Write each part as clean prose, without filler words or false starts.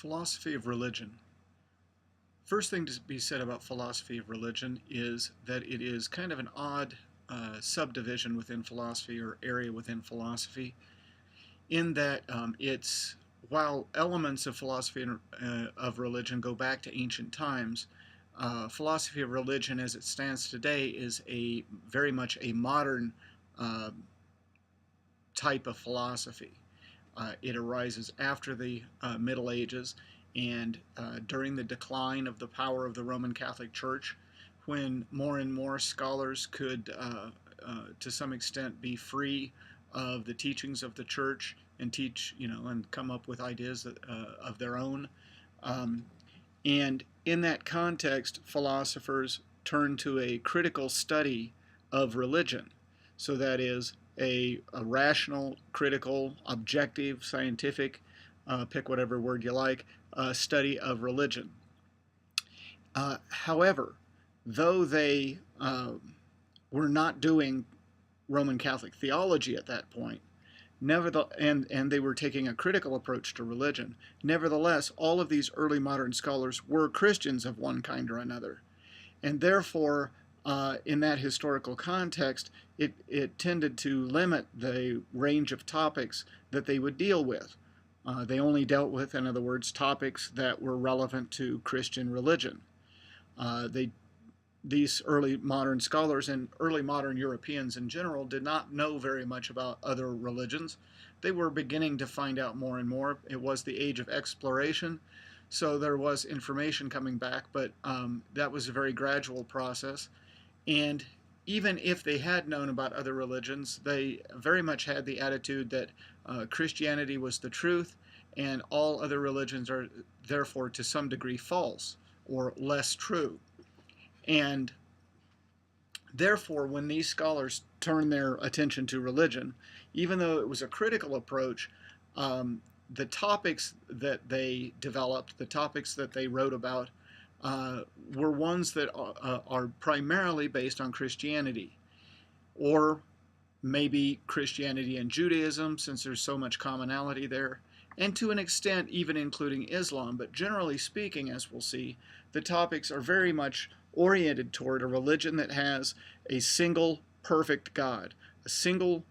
Philosophy of religion. First thing to be said about philosophy of religion is that it is kind of an odd subdivision within philosophy or area within philosophy, in that while elements of philosophy of religion go back to ancient times, philosophy of religion as it stands today is a very much a modern uh, type of philosophy. It arises after the Middle Ages and during the decline of the power of the Roman Catholic Church, when more and more scholars could, to some extent, be free of the teachings of the church and teach, and come up with ideas of their own. Um, and in that context, philosophers turn to a critical study of religion. So that is a rational, critical, objective, scientific, pick whatever word you like, study of religion. However, though they were not doing Roman Catholic theology at that point, and they were taking a critical approach to religion. Nevertheless, all of these early modern scholars were Christians of one kind or another, and therefore, in that historical context, it tended to limit the range of topics that they would deal with. They only dealt with, in other words, topics that were relevant to Christian religion. They These early modern scholars and early modern Europeans in general did not know very much about other religions. They were beginning to find out more and more. It was the age of exploration, so there was information coming back, but that was a very gradual process. And even if they had known about other religions, they very much had the attitude that Christianity was the truth and all other religions are therefore to some degree false or less true. And therefore, when these scholars turned their attention to religion, even though it was a critical approach, the topics that they developed, the topics that they wrote about, were ones that are primarily based on Christianity, or maybe Christianity and Judaism, since there's so much commonality there, and to an extent even including Islam. But generally speaking, as we'll see, the topics are very much oriented toward a religion that has a single perfect God, a single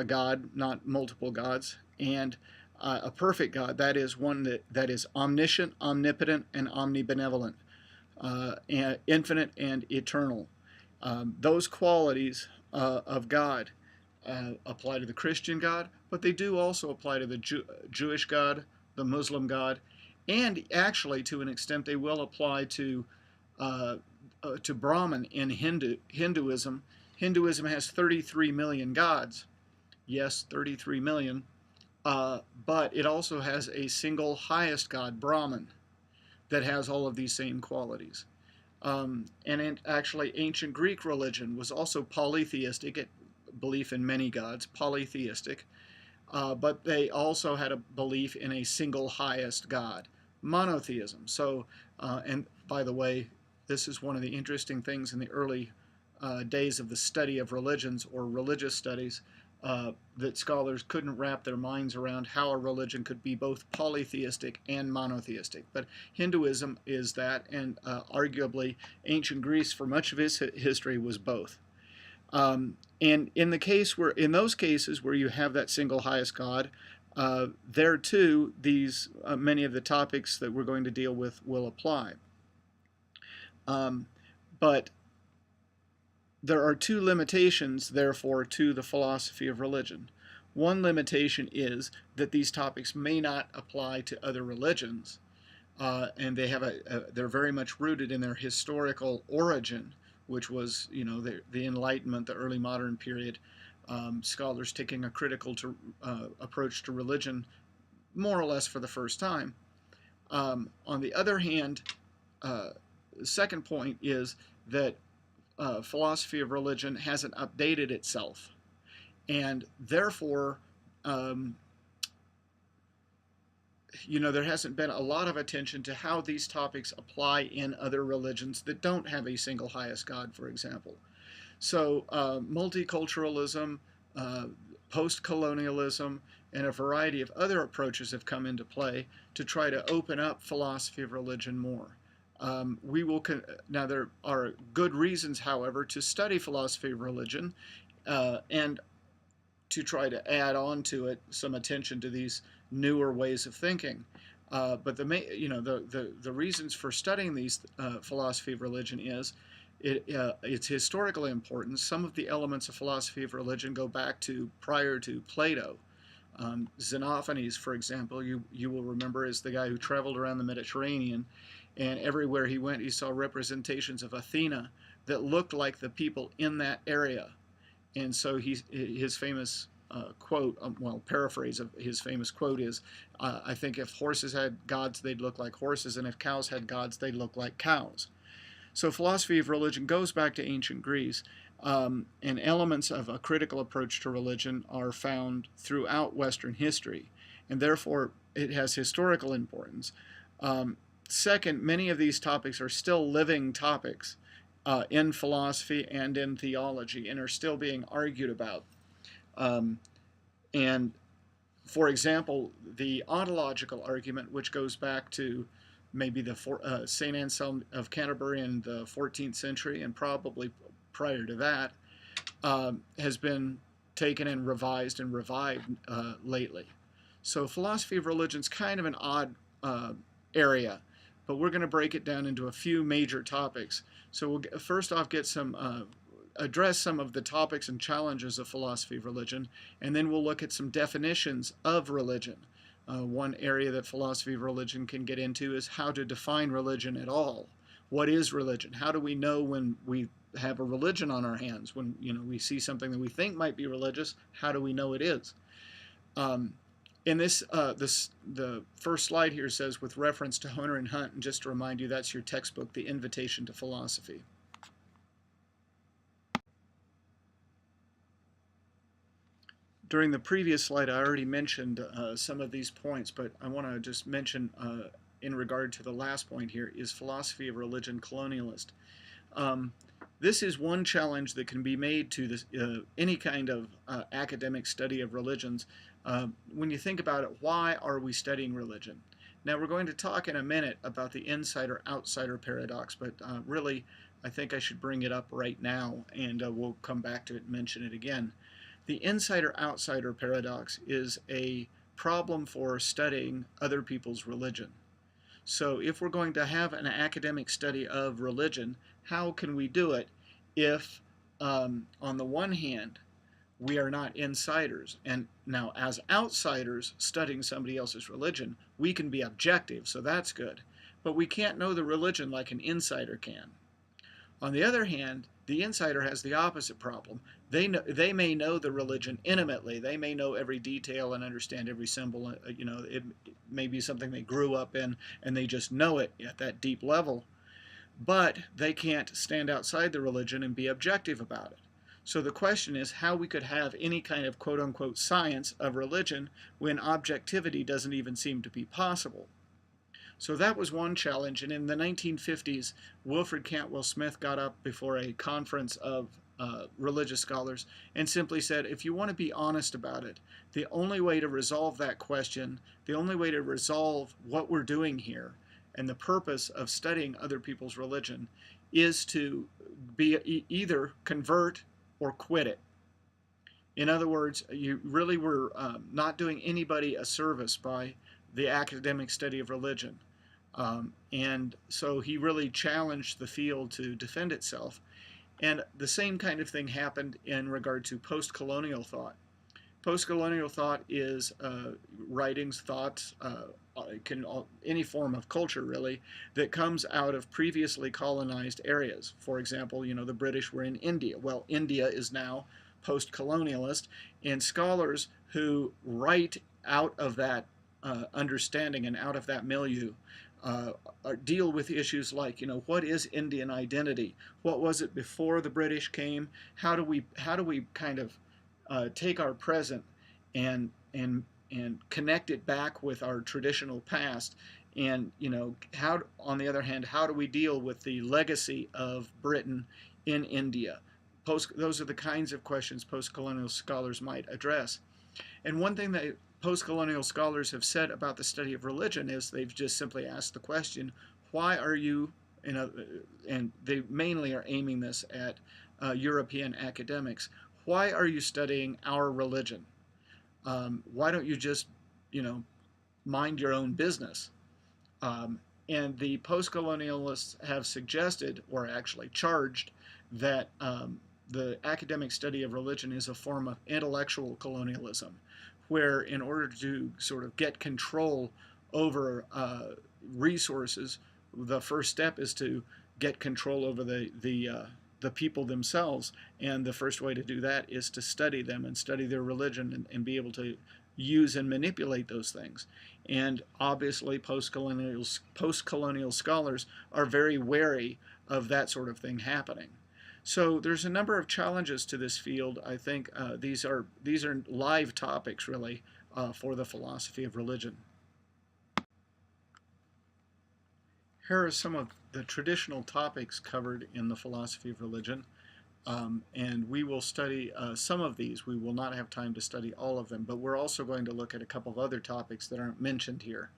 God, not multiple gods, and a perfect God, that is one that is omniscient, omnipotent, and omnibenevolent, and infinite and eternal. Those qualities of God apply to the Christian God, but they do also apply to the Jewish God, the Muslim God, and actually, to an extent, they will apply to Brahman in Hinduism. Hinduism has 33 million gods. Yes, 33 million. But it also has a single highest god, Brahman, that has all of these same qualities. Actually, ancient Greek religion was also polytheistic, belief in many gods, polytheistic, but they also had a belief in a single highest God, monotheism. So, and by the way, this is one of the interesting things in the early days of the study of religions or religious studies, that scholars couldn't wrap their minds around how a religion could be both polytheistic and monotheistic. But Hinduism is that, and arguably ancient Greece for much of its history was both. And in those cases where you have that single highest God, there too, these many of the topics that we're going to deal with will apply. But there are two limitations, therefore, to the philosophy of religion. One limitation is that these topics may not apply to other religions, and they're very much rooted in their historical origin, which was, the Enlightenment, the early modern period. Scholars taking a critical approach to religion, more or less for the first time. On the other hand, the second point is that philosophy of religion hasn't updated itself, and therefore, there hasn't been a lot of attention to how these topics apply in other religions that don't have a single highest God, for example. So multiculturalism, post-colonialism, and a variety of other approaches have come into play to try to open up philosophy of religion more. Now there are good reasons, however, to study philosophy of religion and to try to add on to it some attention to these newer ways of thinking. But the reasons for studying these philosophy of religion is its historical importance. Some of the elements of philosophy of religion go back to prior to Plato. Xenophanes, for example, you will remember, is the guy who traveled around the Mediterranean, and everywhere he went he saw representations of Athena that looked like the people in that area. And so his famous quote, paraphrase of his famous quote is, I think if horses had gods, they'd look like horses, and if cows had gods, they'd look like cows. So philosophy of religion goes back to ancient Greece, and elements of a critical approach to religion are found throughout Western history, and therefore it has historical importance. Second, many of these topics are still living topics in philosophy and in theology, and are still being argued about. And for example, the ontological argument, which goes back to maybe the St. Anselm of Canterbury in the 14th century, and probably prior to that, has been taken and revised and revived lately. So philosophy of religion is kind of an odd area, but we're going to break it down into a few major topics. So we'll first off address some of the topics and challenges of philosophy of religion, and then we'll look at some definitions of religion. One area that philosophy of religion can get into is how to define religion at all. What is religion? How do we know when we have a religion on our hands? When we see something that we think might be religious, how do we know it is? In the first slide here says, with reference to Honer and Hunt, and just to remind you, that's your textbook, The Invitation to Philosophy. During the previous slide, I already mentioned some of these points, but I want to just mention in regard to the last point here, is philosophy of religion colonialist? This is one challenge that can be made to this, any kind of academic study of religions. When you think about it, why are we studying religion? Now, we're going to talk in a minute about the insider-outsider paradox, but really, I think I should bring it up right now, and we'll come back to it and mention it again. The insider-outsider paradox is a problem for studying other people's religion. So if we're going to have an academic study of religion, how can we do it if, on the one hand, we are not insiders? And now, as outsiders studying somebody else's religion, we can be objective, so that's good. But we can't know the religion like an insider can. On the other hand, the insider has the opposite problem. They may know the religion intimately. They may know every detail and understand every symbol. It may be something they grew up in, and they just know it at that deep level. But they can't stand outside the religion and be objective about it. So the question is how we could have any kind of quote-unquote science of religion when objectivity doesn't even seem to be possible. So that was one challenge, and in the 1950s, Wilfred Cantwell Smith got up before a conference of religious scholars and simply said, if you want to be honest about it, the only way to resolve that question, the only way to resolve what we're doing here, and the purpose of studying other people's religion, is to either convert or quit it. In other words, you really were not doing anybody a service by the academic study of religion. And so he really challenged the field to defend itself. And the same kind of thing happened in regard to post-colonial thought. Post-colonial thought is writings, thoughts, any form of culture, really, that comes out of previously colonized areas. For example, the British were in India. Well, India is now post-colonialist, and scholars who write out of that understanding and out of that milieu deal with issues like, what is Indian identity? What was it before the British came? How do we kind of take our present and connect it back with our traditional past? And how, on the other hand, how do we deal with the legacy of Britain in India? Those are the kinds of questions post-colonial scholars might address. And one thing that post-colonial scholars have said about the study of religion is they've just simply asked the question, why are you, and they mainly are aiming this at European academics, why are you studying our religion? Why don't you just, mind your own business? Um, and the post-colonialists have suggested, or actually charged, that the academic study of religion is a form of intellectual colonialism, where in order to sort of get control over resources, the first step is to get control over the people themselves, and the first way to do that is to study them and study their religion and be able to use and manipulate those things. And obviously, post-colonial scholars are very wary of that sort of thing happening. So there's a number of challenges to this field. I think these are live topics really for the philosophy of religion. Here are some of the traditional topics covered in the philosophy of religion. And we will study some of these. We will not have time to study all of them, but we're also going to look at a couple of other topics that aren't mentioned here.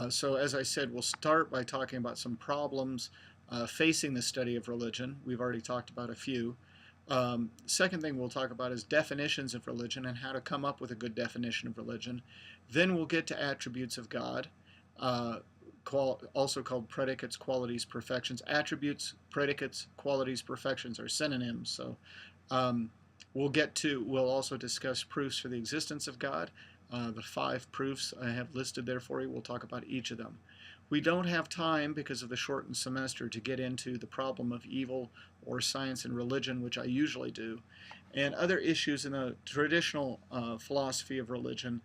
So as I said, we'll start by talking about some problems facing the study of religion. We've already talked about a few. Second thing we'll talk about is definitions of religion and how to come up with a good definition of religion. Then we'll get to attributes of God, also called predicates, qualities, perfections. Attributes, predicates, qualities, perfections are synonyms. So we'll also discuss proofs for the existence of God. The 5 proofs I have listed there for you. We'll talk about each of them. We don't have time, because of the shortened semester, to get into the problem of evil or science and religion, which I usually do, and other issues in the traditional philosophy of religion,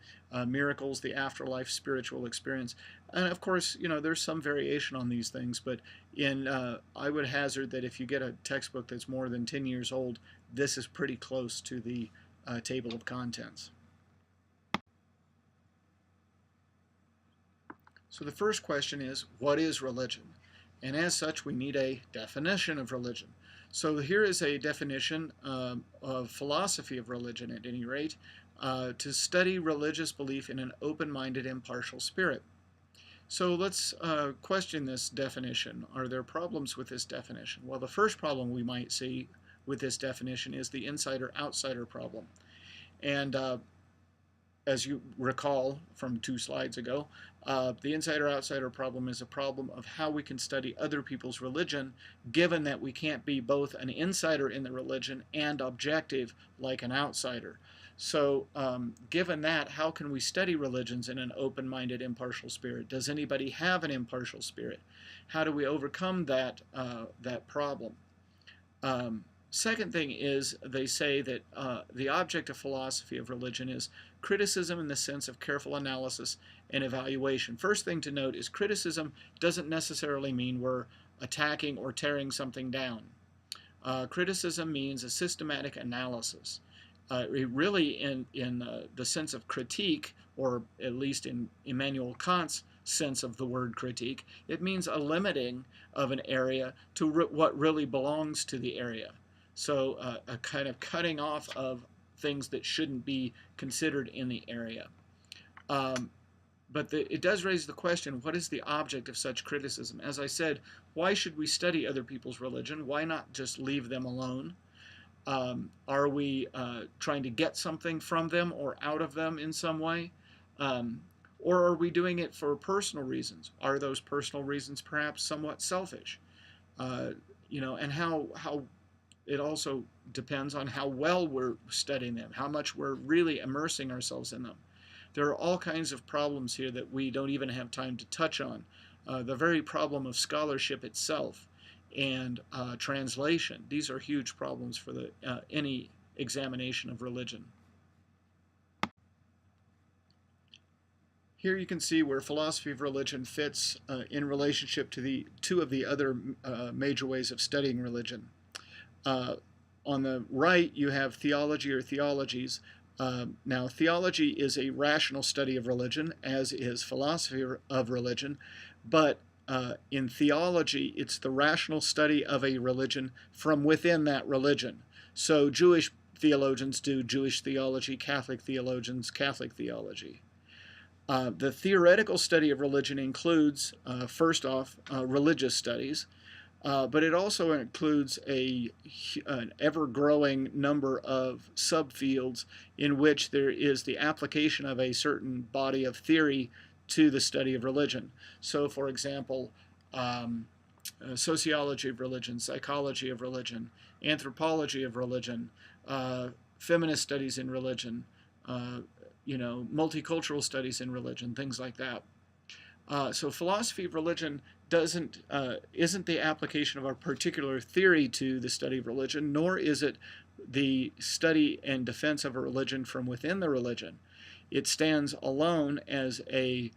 miracles, the afterlife, spiritual experience. And of course, there's some variation on these things, but I would hazard that if you get a textbook that's more than 10 years old, this is pretty close to the table of contents. So the first question is, what is religion? And as such, we need a definition of religion. So here is a definition of philosophy of religion, at any rate, to study religious belief in an open-minded, impartial spirit. So let's question this definition. Are there problems with this definition? Well, the first problem we might see with this definition is the insider-outsider problem. And as you recall from 2 slides ago, the insider-outsider problem is a problem of how we can study other people's religion, given that we can't be both an insider in the religion and objective like an outsider. So given that, how can we study religions in an open-minded, impartial spirit? Does anybody have an impartial spirit? How do we overcome that problem? Second thing is, they say that the object of philosophy of religion is criticism in the sense of careful analysis and evaluation. First thing to note is criticism doesn't necessarily mean we're attacking or tearing something down. Criticism means a systematic analysis. Really, in the sense of critique, or at least in Immanuel Kant's sense of the word critique, it means a limiting of an area to what really belongs to the area. So a kind of cutting off of things that shouldn't be considered in the area. But it does raise the question, what is the object of such criticism? As I said, why should we study other people's religion? Why not just leave them alone? Are we trying to get something from them or out of them in some way? Or are we doing it for personal reasons? Are those personal reasons perhaps somewhat selfish? And how it also depends on how well we're studying them, how much we're really immersing ourselves in them. There are all kinds of problems here that we don't even have time to touch on. The very problem of scholarship itself and translation. These are huge problems for any examination of religion. Here you can see where philosophy of religion fits in relationship to 2 of the other major ways of studying religion. On the right, you have theology or theologies. Now, theology is a rational study of religion, as is philosophy of religion, but in theology, it's the rational study of a religion from within that religion. So Jewish theologians do Jewish theology, Catholic theologians, Catholic theology. The theoretical study of religion includes, first off, religious studies, but it also includes an ever-growing number of subfields in which there is the application of a certain body of theory to the study of religion. So, for example, sociology of religion, psychology of religion, anthropology of religion, feminist studies in religion, multicultural studies in religion, things like that. So philosophy of religion isn't the application of a particular theory to the study of religion, nor is it the study and defense of a religion from within the religion. It stands alone as a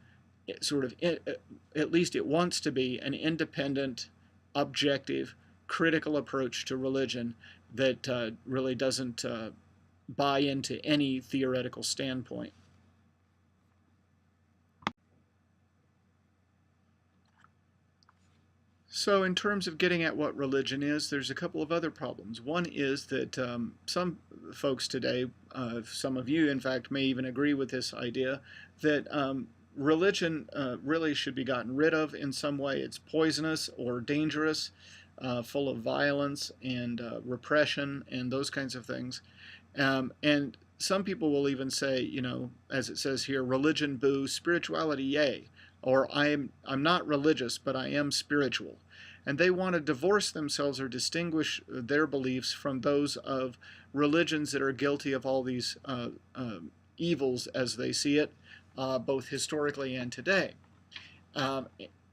sort of, at least it wants to be, an independent, objective, critical approach to religion that really doesn't buy into any theoretical standpoint. So in terms of getting at what religion is, there's a couple of other problems. One is that some folks today, some of you in fact may even agree with this idea, that religion really should be gotten rid of in some way. It's poisonous or dangerous, full of violence and repression and those kinds of things. And some people will even say, as it says here, religion boo, spirituality yay, or I'm not religious, but I am spiritual. And they want to divorce themselves or distinguish their beliefs from those of religions that are guilty of all these evils as they see it, both historically and today.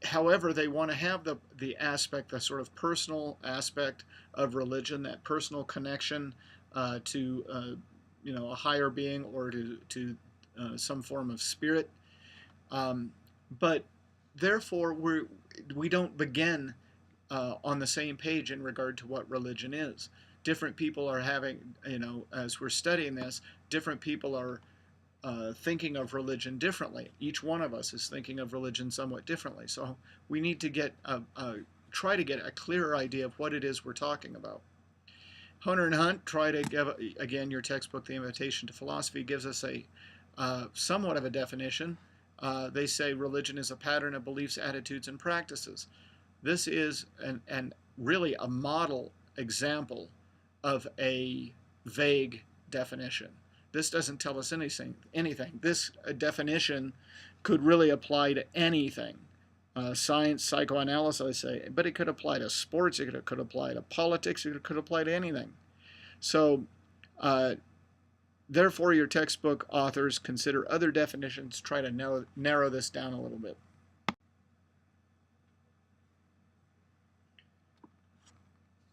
However, they want to have the aspect, the sort of personal aspect of religion, that personal connection to a higher being or to some form of spirit. But therefore, we don't begin on the same page in regard to what religion is. Different people are having, as we're studying this, different people are thinking of religion differently. Each one of us is thinking of religion somewhat differently. So we need to try to get a clearer idea of what it is we're talking about. Hunter and Hunt try to give, again, your textbook, The Invitation to Philosophy, gives us a somewhat of a definition. They say religion is a pattern of beliefs, attitudes, and practices. This is really a model example of a vague definition. This doesn't tell us anything. This definition could really apply to anything. Science, psychoanalysis, I say, but it could apply to sports, it could apply to politics, it could apply to anything. So, therefore, your textbook authors consider other definitions, try to narrow this down a little bit.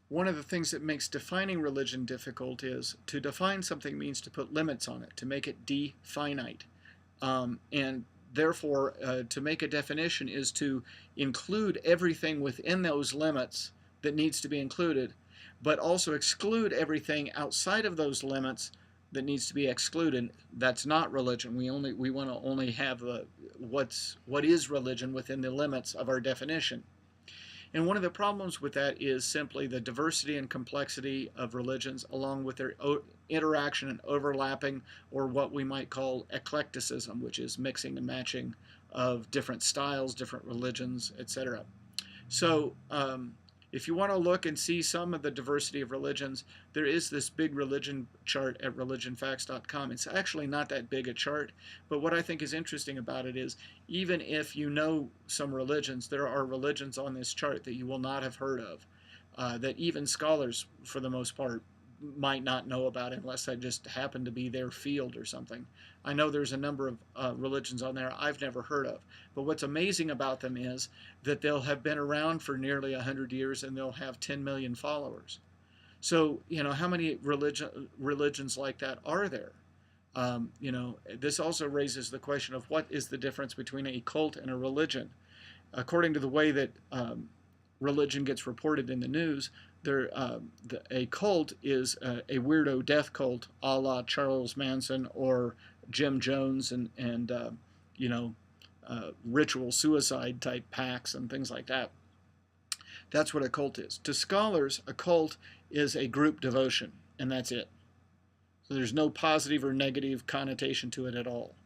One of the things that makes defining religion difficult is to define something means to put limits on it, to make it definite. And therefore, to make a definition is to include everything within those limits that needs to be included, but also exclude everything outside of those limits that needs to be excluded. That's not religion. We want to only have what is religion within the limits of our definition. And one of the problems with that is simply the diversity and complexity of religions, along with their interaction and overlapping, or what we might call eclecticism, which is mixing and matching of different styles, different religions, etc. So if you want to look and see some of the diversity of religions, there is this big religion chart at religionfacts.com. It's actually not that big a chart, but what I think is interesting about it is, even if you know some religions, there are religions on this chart that you will not have heard of, that even scholars, for the most part, might not know about unless that just happened to be their field or something. I know there's a number of religions on there I've never heard of, but what's amazing about them is that they'll have been around for nearly 100 years and they'll have 10 million followers. So, how many religions like that are there? This also raises the question of what is the difference between a cult and a religion. According to the way that religion gets reported in the news, a cult is a weirdo death cult, a la Charles Manson or Jim Jones, and ritual suicide type pacts and things like that. That's what a cult is. To scholars, a cult is a group devotion, and that's it. So there's no positive or negative connotation to it at all.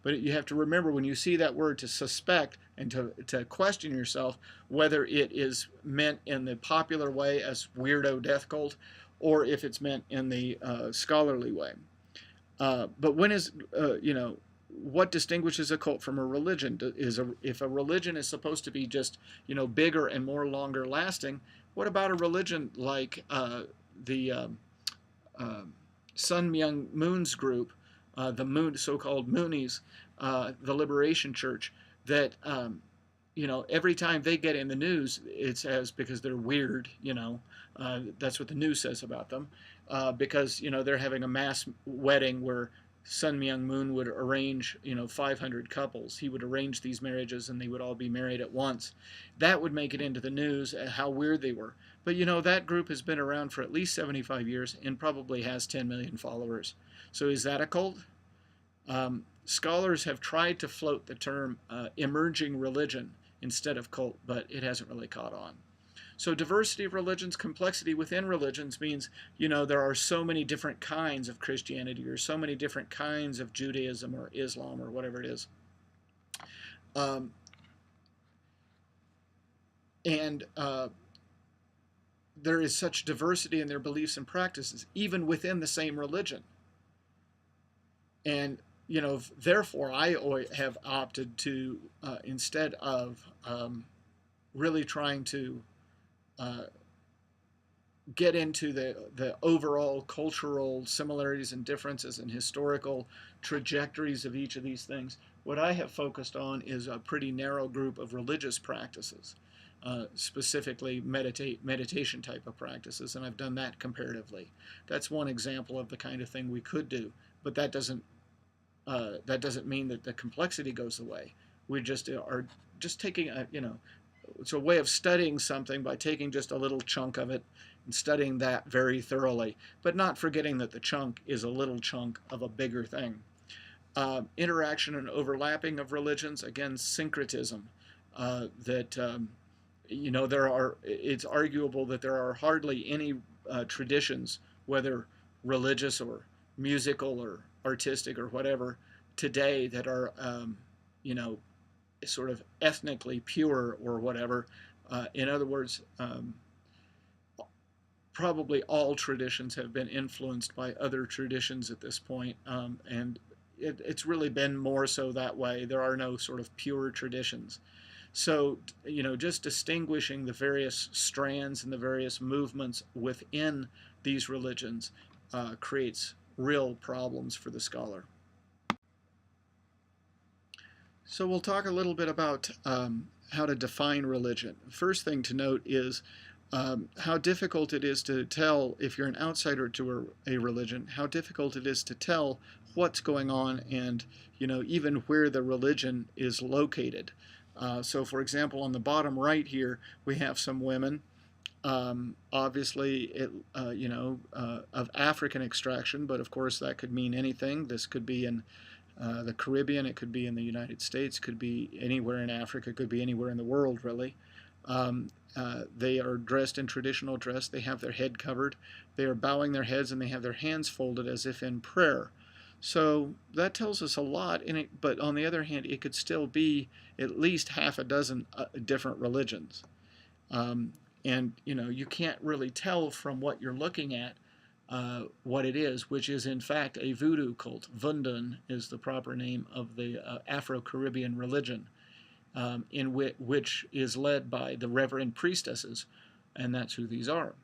But you have to remember when you see that word to suspect and to question yourself whether it is meant in the popular way as weirdo death cult or if it's meant in the scholarly way. But when is, what distinguishes a cult from a religion? If a religion is supposed to be just, bigger and more longer lasting, what about a religion like the Sun Myung Moon's group, the Moon, so-called Moonies, the Liberation Church, that every time they get in the news, it's as because they're weird. That's what the news says about them, because they're having a mass wedding where Sun Myung Moon would arrange 500 couples. He would arrange these marriages, and they would all be married at once. That would make it into the news how weird they were. But that group has been around for at least 75 years and probably has 10 million followers. So is that a cult? Scholars have tried to float the term emerging religion instead of cult, but it hasn't really caught on. So diversity of religions, complexity within religions means, there are so many different kinds of Christianity or so many different kinds of Judaism or Islam or whatever it is. There is such diversity in their beliefs and practices, even within the same religion. And therefore, I have opted to, instead of really trying to get into the overall cultural similarities and differences and historical trajectories of each of these things, what I have focused on is a pretty narrow group of religious practices, specifically meditation type of practices, and I've done that comparatively. That's one example of the kind of thing we could do, but that doesn't mean that the complexity goes away. We just are just taking it's a way of studying something by taking just a little chunk of it and studying that very thoroughly, but not forgetting that the chunk is a little chunk of a bigger thing. Interaction and overlapping of religions, again, syncretism. It's arguable that there are hardly any traditions, whether religious or musical or artistic or whatever, today that are, sort of ethnically pure or whatever. In other words, probably all traditions have been influenced by other traditions at this point, and it's really been more so that way. There are no sort of pure traditions. So, just distinguishing the various strands and the various movements within these religions creates real problems for the scholar. So we'll talk a little bit about how to define religion. First thing to note is how difficult it is to tell, if you're an outsider to a religion, how difficult it is to tell what's going on and, even where the religion is located. So for example, on the bottom right here, we have some women, obviously, of African extraction, but of course that could mean anything. This could be in the Caribbean, it could be in the United States, could be anywhere in Africa, could be anywhere in the world, really. They are dressed in traditional dress. They have their head covered. They are bowing their heads and they have their hands folded as if in prayer. So that tells us a lot, but on the other hand, it could still be at least half a dozen different religions. And you can't really tell from what you're looking at what it is, which is in fact a voodoo cult. Vundan is the proper name of the Afro-Caribbean religion, which is led by the reverend priestesses, and that's who these are.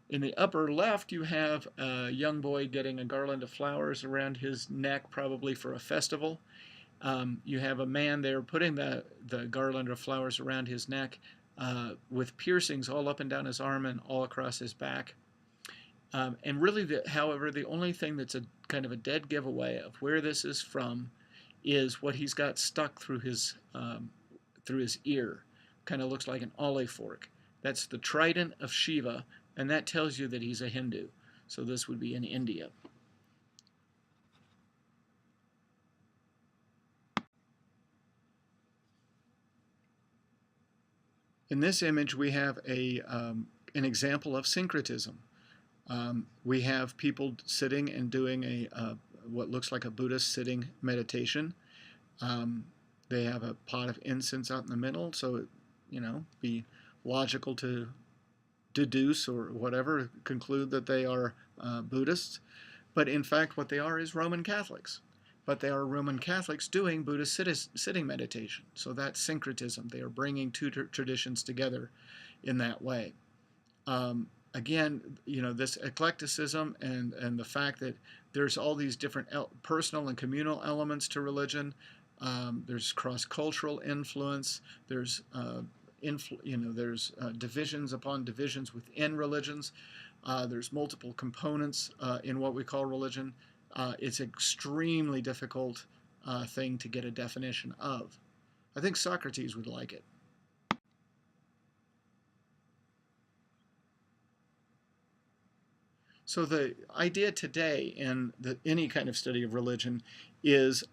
In the upper left, you have a young boy getting a garland of flowers around his neck, probably for a festival. You have a man there putting the garland of flowers around his neck with piercings all up and down his arm and all across his back. And really, however, the only thing that's a kind of a dead giveaway of where this is from is what he's got stuck through his ear. Kind of looks like an olive fork. That's the trident of Shiva, and that tells you that he's a Hindu. So this would be in India. In this image, we have an example of syncretism. We have people sitting and doing what looks like a Buddhist sitting meditation. Um, they have a pot of incense out in the middle, so it, be logical to deduce or whatever, conclude that they are Buddhists. But in fact, what they are is Roman Catholics. But they are Roman Catholics doing Buddhist sitting meditation. So that's syncretism. They are bringing two traditions together in that way. Again, this eclecticism and the fact that there's all these different personal and communal elements to religion. There's cross-cultural influence. There's there's divisions upon divisions within religions. There's multiple components in what we call religion. It's an extremely difficult thing to get a definition of. I think Socrates would like it. So the idea today in any kind of study of religion is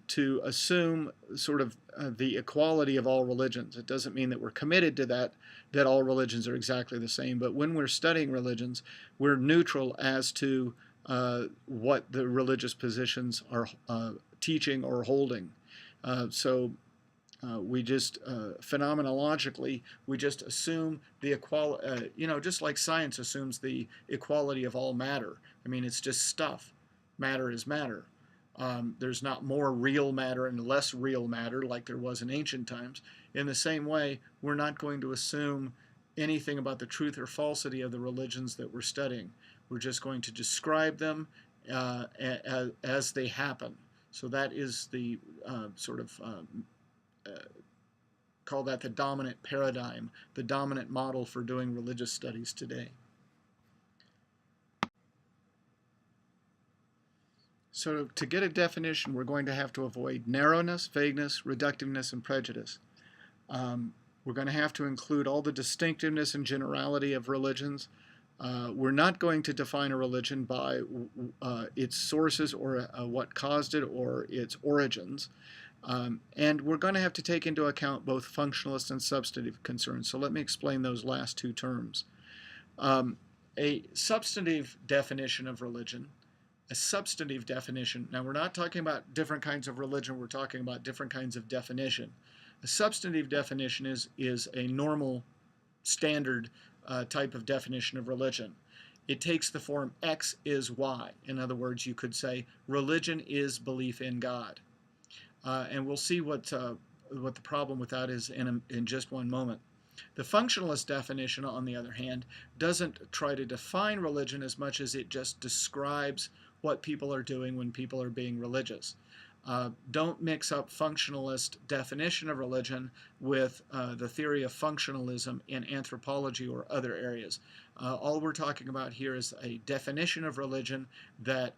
to assume sort of the equality of all religions. It doesn't mean that we're committed to that all religions are exactly the same, but when we're studying religions, we're neutral as to what the religious positions are teaching or holding. So we just phenomenologically we just assume the equality, just like science assumes the equality of all matter. I mean, it's just stuff. Matter is matter. There's not more real matter and less real matter like there was in ancient times. In the same way, we're not going to assume anything about the truth or falsity of the religions that we're studying. We're just going to describe them as they happen. So that is the call that the dominant paradigm, the dominant model for doing religious studies today. So to get a definition, we're going to have to avoid narrowness, vagueness, reductiveness, and prejudice. We're going to have to include all the distinctiveness and generality of religions. We're not going to define a religion by its sources or what caused it or its origins. And we're going to have to take into account both functionalist and substantive concerns. So let me explain those last two terms. A substantive definition of religion, a substantive definition. Now, we're not talking about different kinds of religion. We're talking about different kinds of definition. A substantive definition is a normal, standard type of definition of religion. It takes the form X is Y. In other words, you could say religion is belief in God. And we'll see what the problem with that is in just one moment. The functionalist definition, on the other hand, doesn't try to define religion as much as it just describes what people are doing when people are being religious. Don't mix up functionalist definition of religion with the theory of functionalism in anthropology or other areas. All we're talking about here is a definition of religion that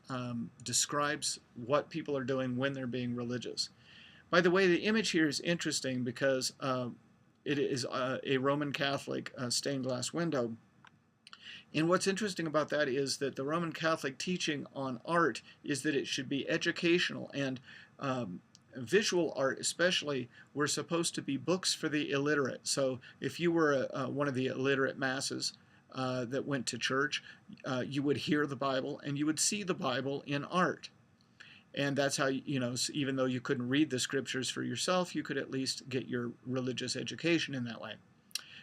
describes what people are doing when they're being religious. By the way, the image here is interesting because it is a Roman Catholic stained glass window. And what's interesting about that is that the Roman Catholic teaching on art is that it should be educational, and visual art especially were supposed to be books for the illiterate. So if you were one of the illiterate masses that went to church, you would hear the Bible and you would see the Bible in art. And that's how, even though you couldn't read the scriptures for yourself, you could at least get your religious education in that way.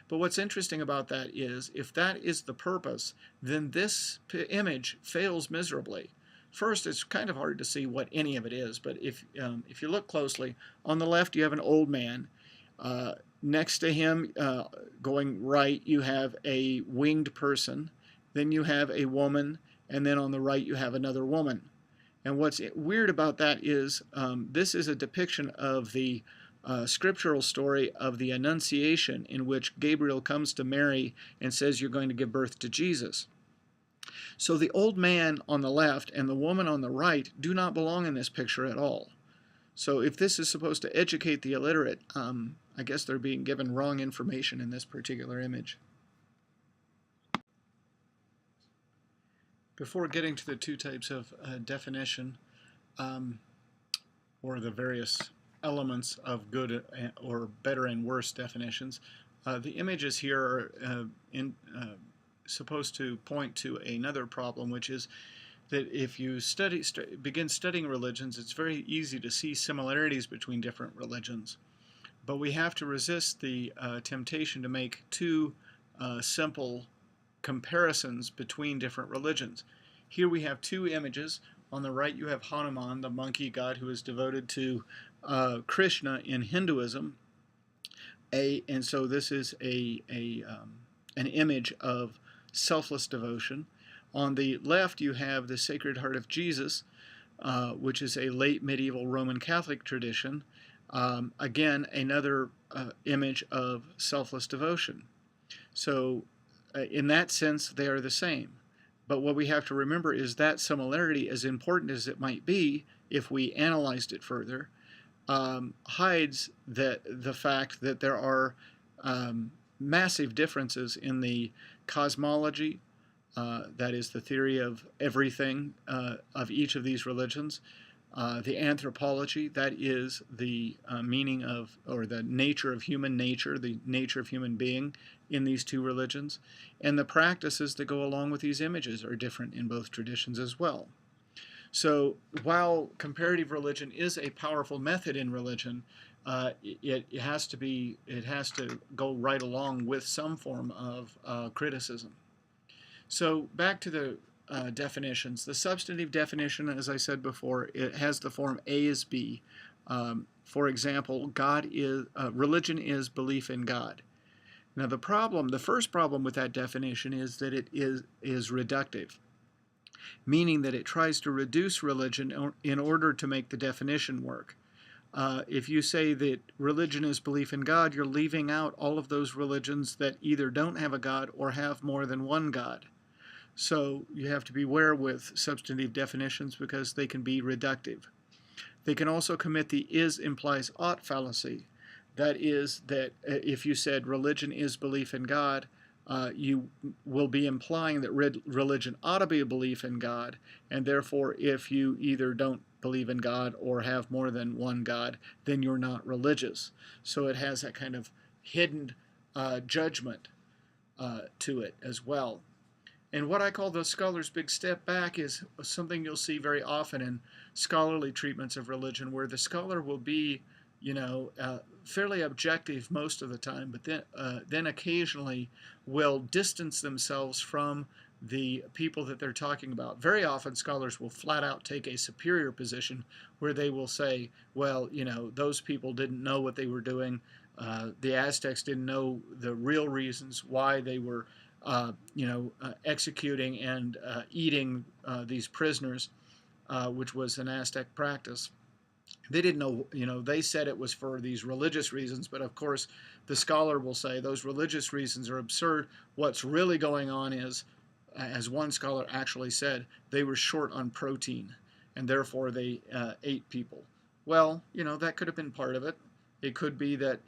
But what's interesting about that is, if that is the purpose, then this image fails miserably. First, it's kind of hard to see what any of it is, but if you look closely, on the left you have an old man. Next to him, going right, you have a winged person. Then you have a woman, and then on the right you have another woman. And what's weird about that is this is a depiction of the scriptural story of the Annunciation, in which Gabriel comes to Mary and says, you're going to give birth to Jesus. So the old man on the left and the woman on the right do not belong in this picture at all. So if this is supposed to educate the illiterate, I guess they're being given wrong information in this particular image. Before getting to the two types of definition, or the various elements of good or better and worse definitions, the images here are supposed to point to another problem, which is that if you begin studying religions, it's very easy to see similarities between different religions. But we have to resist the temptation to make too simple comparisons between different religions. Here we have two images. On the right, you have Hanuman, the monkey god who is devoted to Krishna in Hinduism. And so this is an image of selfless devotion. On the left, you have the Sacred Heart of Jesus, which is a late medieval Roman Catholic tradition. Again, another image of selfless devotion. So in that sense, they are the same. But what we have to remember is that similarity, as important as it might be, if we analyzed it further, hides the fact that there are massive differences in the cosmology, that is the theory of everything of each of these religions, the anthropology, that is the meaning of, or the nature of human nature, the nature of human being in these two religions, and the practices that go along with these images are different in both traditions as well. So while comparative religion is a powerful method in religion, it has to go right along with some form of criticism. So back to the definitions. The substantive definition, as I said before, it has the form A is B. For example, religion is belief in God. Now the first problem with that definition is that it is reductive, meaning that it tries to reduce religion in order to make the definition work. If you say that religion is belief in God, you're leaving out all of those religions that either don't have a God or have more than one God. So you have to beware with substantive definitions because they can be reductive. They can also commit the is implies ought fallacy. That is, that if you said religion is belief in God, you will be implying that religion ought to be a belief in God, and therefore if you either don't believe in God or have more than one God, then you're not religious. So it has that kind of hidden judgment to it as well. And what I call the scholar's big step back is something you'll see very often in scholarly treatments of religion, where the scholar will be, fairly objective most of the time, but then occasionally will distance themselves from the people that they're talking about. Very often scholars will flat out take a superior position where they will say, well, those people didn't know what they were doing. The Aztecs didn't know the real reasons why they were executing and eating these prisoners, which was an Aztec practice. They didn't know, they said it was for these religious reasons, but of course the scholar will say those religious reasons are absurd. What's really going on is, as one scholar actually said, they were short on protein, and therefore they ate people. Well, that could have been part of it. It could be that,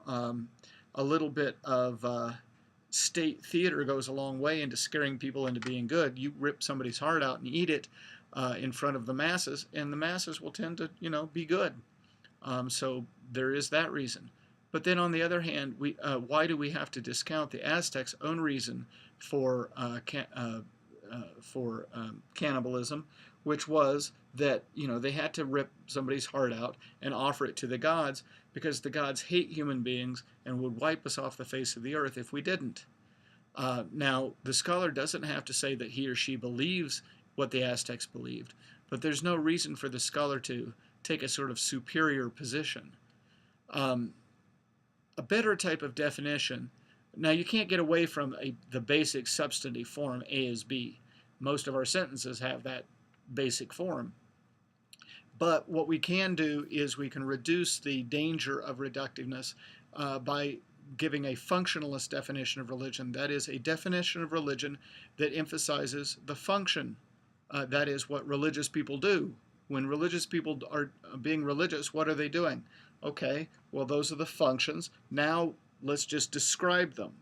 a little bit of state theater goes a long way into scaring people into being good. You rip somebody's heart out and eat it in front of the masses, and the masses will tend to, be good. So there is that reason. But then on the other hand, why do we have to discount the Aztecs' own reason for cannibalism, which was that they had to rip somebody's heart out and offer it to the gods because the gods hate human beings and would wipe us off the face of the earth if we didn't. Now, the scholar doesn't have to say that he or she believes what the Aztecs believed, but there's no reason for the scholar to take a sort of superior position. A better type of definition, now you can't get away from the basic substantive form A is B. Most of our sentences have that basic form. But what we can do is we can reduce the danger of reductiveness by giving a functionalist definition of religion. That is, a definition of religion that emphasizes the function. That is what religious people do. When religious people are being religious, what are they doing? Okay, well, those are the functions. Now let's just describe them.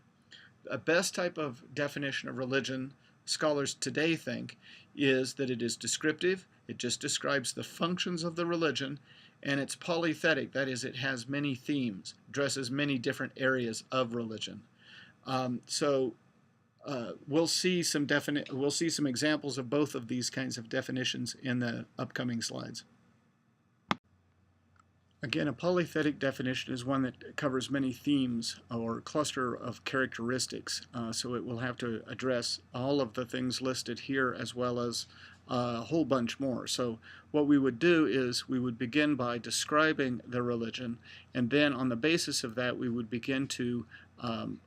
A best type of definition of religion, scholars today think, is that it is descriptive. It just describes the functions of the religion, and it's polythetic. That is, it has many themes, addresses many different areas of religion. So we'll see some examples of both of these kinds of definitions in the upcoming slides. Again, a polythetic definition is one that covers many themes or cluster of characteristics, so it will have to address all of the things listed here as well as a whole bunch more. So what we would do is we would begin by describing the religion, and then on the basis of that we would begin to to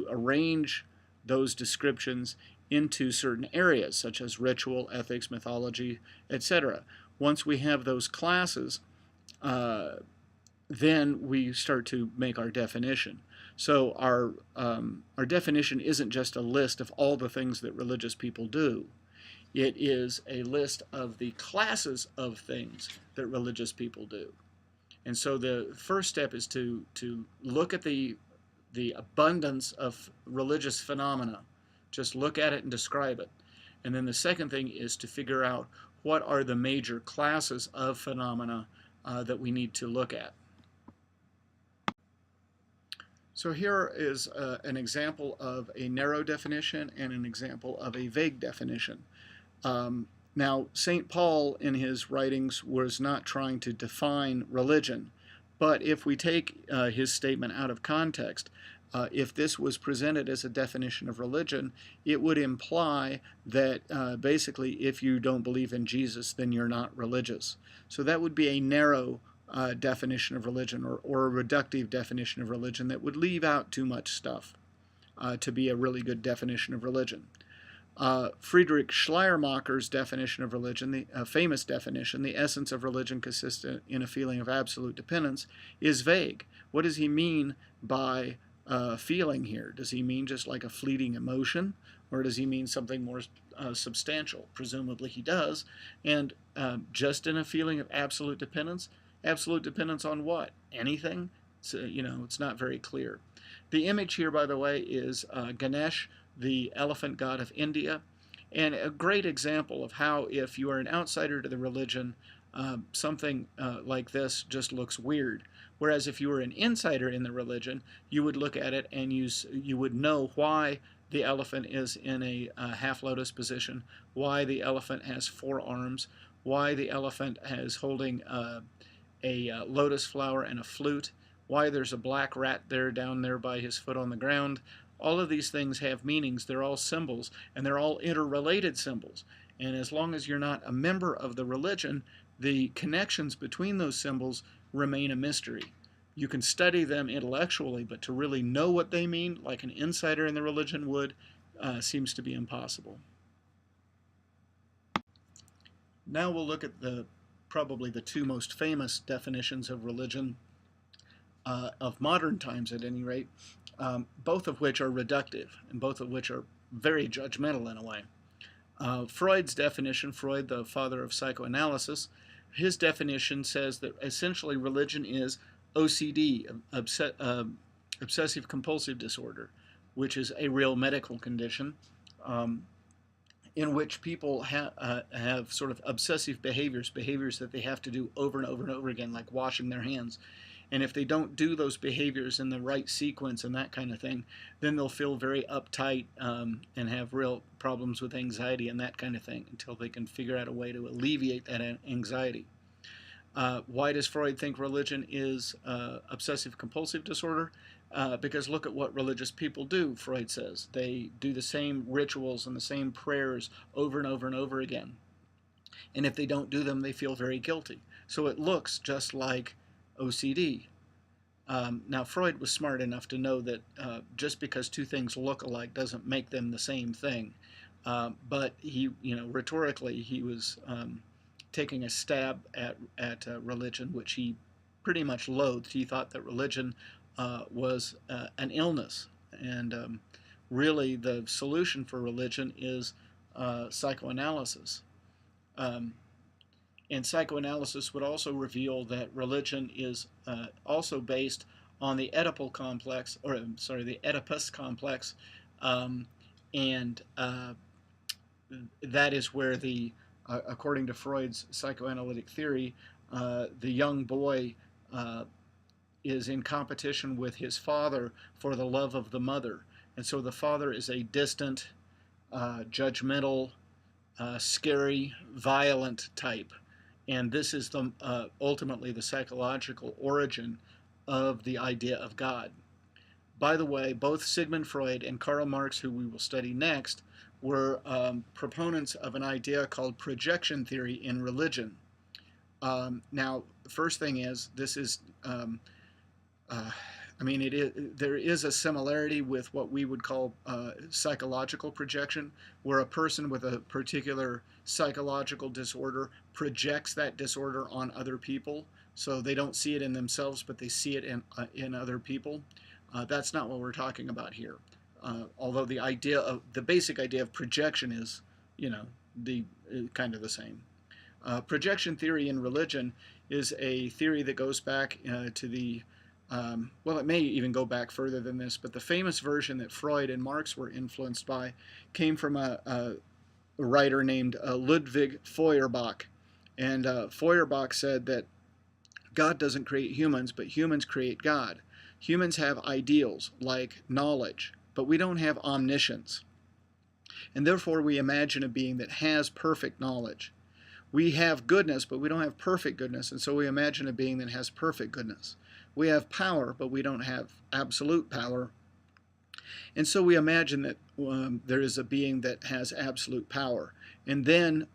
arrange those descriptions into certain areas such as ritual, ethics, mythology, etc. Once we have those classes, then we start to make our definition. So our definition isn't just a list of all the things that religious people do. It is a list of the classes of things that religious people do. And so the first step is to look at the abundance of religious phenomena. Just look at it and describe it. And then the second thing is to figure out what are the major classes of phenomena that we need to look at. So here is an example of a narrow definition and an example of a vague definition. Now, St. Paul in his writings was not trying to define religion, but if we take his statement out of context, if this was presented as a definition of religion, it would imply that basically if you don't believe in Jesus, then you're not religious. So that would be a narrow definition of religion, or a reductive definition of religion that would leave out too much stuff to be a really good definition of religion. Friedrich Schleiermacher's definition of religion, the famous definition, the essence of religion consists in a feeling of absolute dependence, is vague. What does he mean by feeling here? Does he mean just like a fleeting emotion, or does he mean something more substantial? Presumably he does. And just in a feeling of absolute dependence on what? Anything? So, it's not very clear. The image here, by the way, is Ganesh, the elephant god of India, and a great example of how if you are an outsider to the religion, something like this just looks weird. Whereas if you were an insider in the religion, you would look at it and you would know why the elephant is in a half lotus position, why the elephant has 4 arms, why the elephant is holding a lotus flower and a flute, why there's a black rat down there by his foot on the ground. All of these things have meanings. They're all symbols, and they're all interrelated symbols. And as long as you're not a member of the religion, the connections between those symbols remain a mystery. You can study them intellectually, but to really know what they mean, like an insider in the religion would, seems to be impossible. Now we'll look at probably the 2 most famous definitions of religion, of modern times at any rate, both of which are reductive and both of which are very judgmental in a way. Freud's definition, Freud, the father of psychoanalysis, his definition says that essentially religion is OCD, obsessive compulsive disorder, which is a real medical condition in which people have sort of obsessive behaviors that they have to do over and over and over again, like washing their hands. And if they don't do those behaviors in the right sequence and that kind of thing, then they'll feel very uptight and have real problems with anxiety and that kind of thing until they can figure out a way to alleviate that anxiety. Why does Freud think religion is obsessive-compulsive disorder? Because look at what religious people do, Freud says. They do the same rituals and the same prayers over and over and over again. And if they don't do them, they feel very guilty. So it looks just like OCD. Now, Freud was smart enough to know that just because 2 things look alike doesn't make them the same thing. But he, rhetorically, he was taking a stab at religion, which he pretty much loathed. He thought that religion was an illness, and really the solution for religion is psychoanalysis. And psychoanalysis would also reveal that religion is also based on the Oedipal complex, the Oedipus complex, and that is where according to Freud's psychoanalytic theory, the young boy is in competition with his father for the love of the mother. And so the father is a distant, judgmental, scary, violent type. And this is ultimately the psychological origin of the idea of God. By the way, both Sigmund Freud and Karl Marx, who we will study next, were proponents of an idea called projection theory in religion. Now, the first thing is, this is, I mean, there is a similarity with what we would call psychological projection, where a person with a particular psychological disorder projects that disorder on other people. So they don't see it in themselves, but they see it in other people. That's not what we're talking about here. Although the basic idea of projection is, kind of the same. Projection theory in religion is a theory that goes back to the well, it may even go back further than this, but the famous version that Freud and Marx were influenced by came from a writer named Ludwig Feuerbach. And Feuerbach said that God doesn't create humans, but humans create God. Humans have ideals like knowledge, but we don't have omniscience. And therefore we imagine a being that has perfect knowledge. We have goodness, but we don't have perfect goodness, and so we imagine a being that has perfect goodness. We have power, but we don't have absolute power. And so we imagine that there is a being that has absolute power. And then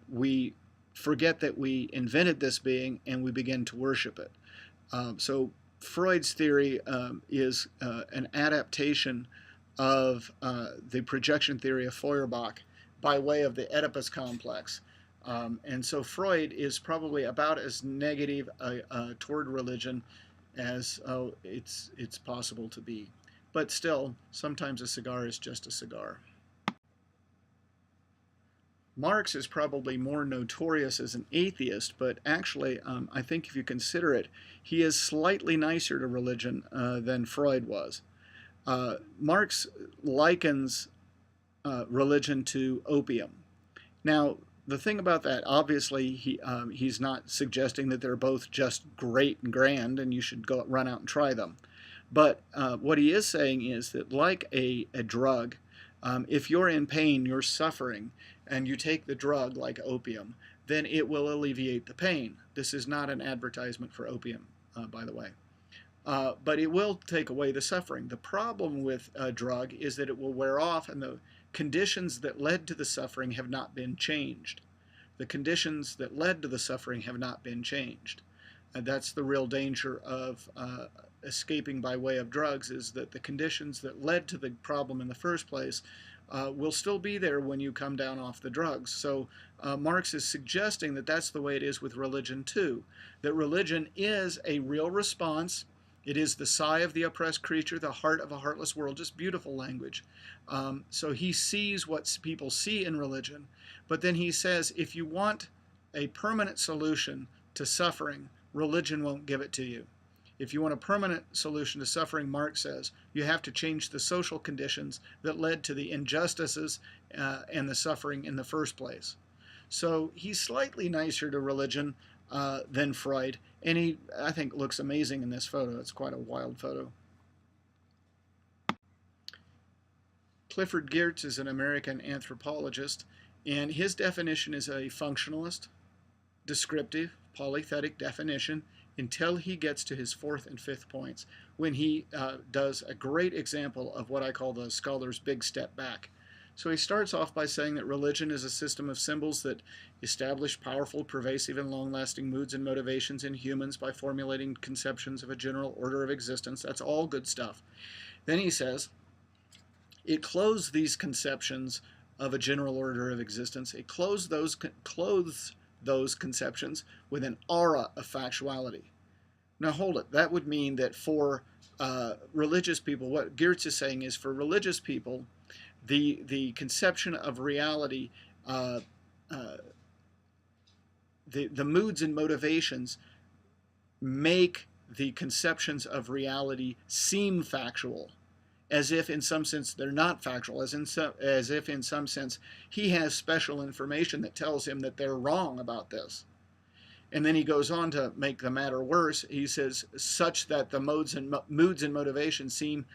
we forget that we invented this being and we begin to worship it. So Freud's theory is an adaptation of the projection theory of Feuerbach by way of the Oedipus complex. And so Freud is probably about as negative toward religion as it's possible to be. But still, sometimes a cigar is just a cigar. Marx is probably more notorious as an atheist, but actually, I think if you consider it, he is slightly nicer to religion than Freud was. Marx likens religion to opium. Now, the thing about that, obviously, he's not suggesting that they're both just great and grand and you should go run out and try them. But what he is saying is that like a drug, if you're in pain, you're suffering, and you take the drug like opium, then it will alleviate the pain. This is not an advertisement for opium, by the way. But it will take away the suffering. The problem with a drug is that it will wear off and the conditions that led to the suffering have not been changed. The conditions that led to the suffering have not been changed. And that's the real danger of escaping by way of drugs, is that the conditions that led to the problem in the first place will still be there when you come down off the drugs. So Marx is suggesting that that's the way it is with religion too, that religion is a real response. It is the sigh of the oppressed creature, the heart of a heartless world, just beautiful language. So he sees what people see in religion, but then he says, if you want a permanent solution to suffering, religion won't give it to you. If you want a permanent solution to suffering, Marx says, you have to change the social conditions that led to the injustices and the suffering in the first place. So he's slightly nicer to religion than Freud, and he, I think, looks amazing in this photo. It's quite a wild photo. Clifford Geertz is an American anthropologist, and his definition is a functionalist, descriptive, polythetic definition until he gets to his fourth and fifth points, when he does a great example of what I call the scholar's big step back. So he starts off by saying that religion is a system of symbols that establish powerful, pervasive, and long-lasting moods and motivations in humans by formulating conceptions of a general order of existence. That's all good stuff. Then he says, it clothes these conceptions of a general order of existence. It clothes those conceptions with an aura of factuality. Now hold it. That would mean that for religious people, what Geertz is saying is, for religious people, the conception of reality, the moods and motivations make the conceptions of reality seem factual, as if in some sense they're not factual, as if in some sense he has special information that tells him that they're wrong about this. And then he goes on to make the matter worse. He says, such that the moods and motivations seem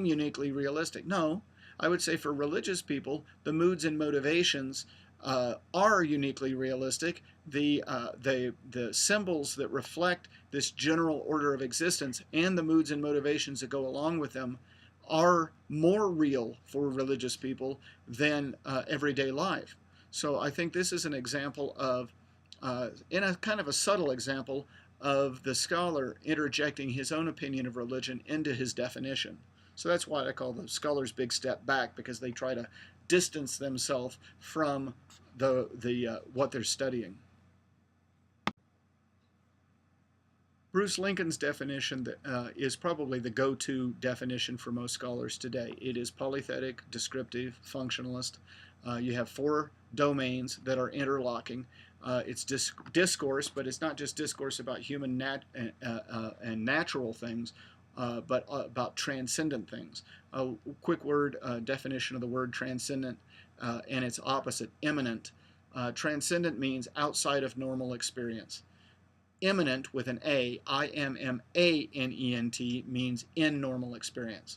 uniquely realistic. No, I would say for religious people, the moods and motivations are uniquely realistic. The symbols that reflect this general order of existence and the moods and motivations that go along with them are more real for religious people than everyday life. So I think this is an example of, in a kind of a subtle example, of the scholar interjecting his own opinion of religion into his definition. So that's why I call the scholar's big step back, because they try to distance themselves from what they're studying. Bruce Lincoln's definition is probably the go-to definition for most scholars today. It is polythetic, descriptive, functionalist. You have 4 domains that are interlocking. It's discourse, but it's not just discourse about human and natural things, but about transcendent things. A quick word definition of the word transcendent and its opposite, immanent. Transcendent means outside of normal experience. Immanent with an A, I-M-M-A-N-E-N-T, means in normal experience.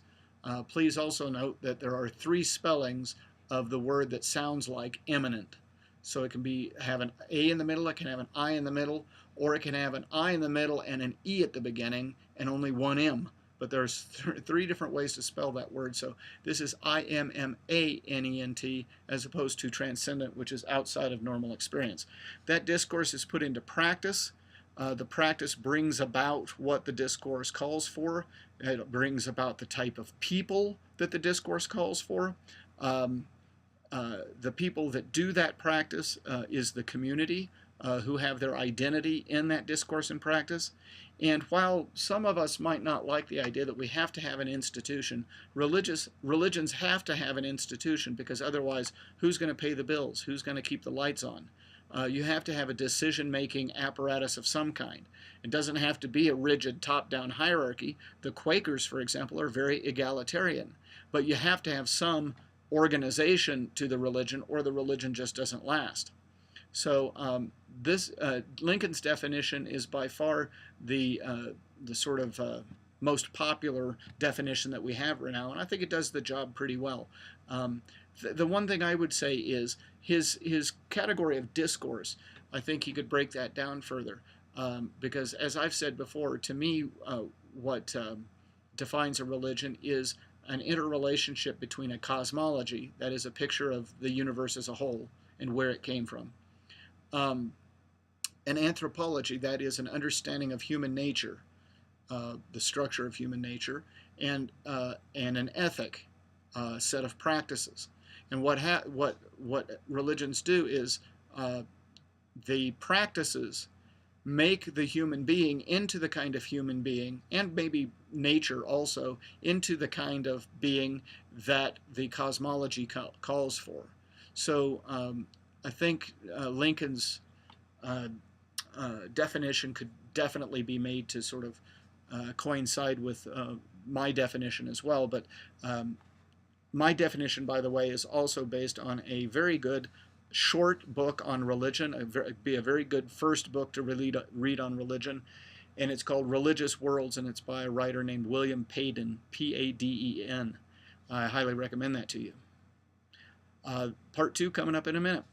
Please also note that there are 3 spellings of the word that sounds like immanent. So it can have an A in the middle, it can have an I in the middle, or it can have an I in the middle and an E at the beginning and only 1 M. But there's 3 different ways to spell that word. So this is I-M-M-A-N-E-N-T as opposed to transcendent, which is outside of normal experience. That discourse is put into practice. The practice brings about what the discourse calls for. It brings about the type of people that the discourse calls for. The people that do that practice is the community who have their identity in that discourse and practice. And while some of us might not like the idea that we have to have an institution, religions have to have an institution, because otherwise who's going to pay the bills? Who's going to keep the lights on? You have to have a decision-making apparatus of some kind. It doesn't have to be a rigid top-down hierarchy. The Quakers, for example, are very egalitarian. But you have to have some organization to the religion, or the religion just doesn't last. So Lincoln's definition is by far the sort of most popular definition that we have right now, and I think it does the job pretty well. The one thing I would say is his category of discourse. I think he could break that down further, because as I've said before, to me, what defines a religion is an interrelationship between a cosmology, that is a picture of the universe as a whole and where it came from, an anthropology, that is an understanding of human nature, the structure of human nature, and an ethic, set of practices. And what religions do is the practices make the human being into the kind of human being, and maybe nature also, into the kind of being that the cosmology calls for. So I think Lincoln's definition could definitely be made to sort of coincide with my definition as well. But my definition, by the way, is also based on a very good short book on religion. It'd be a very good first book to read on religion, and it's called Religious Worlds, and it's by a writer named William Paden, P-A-D-E-N. I highly recommend that to you. Part 2 coming up in a minute.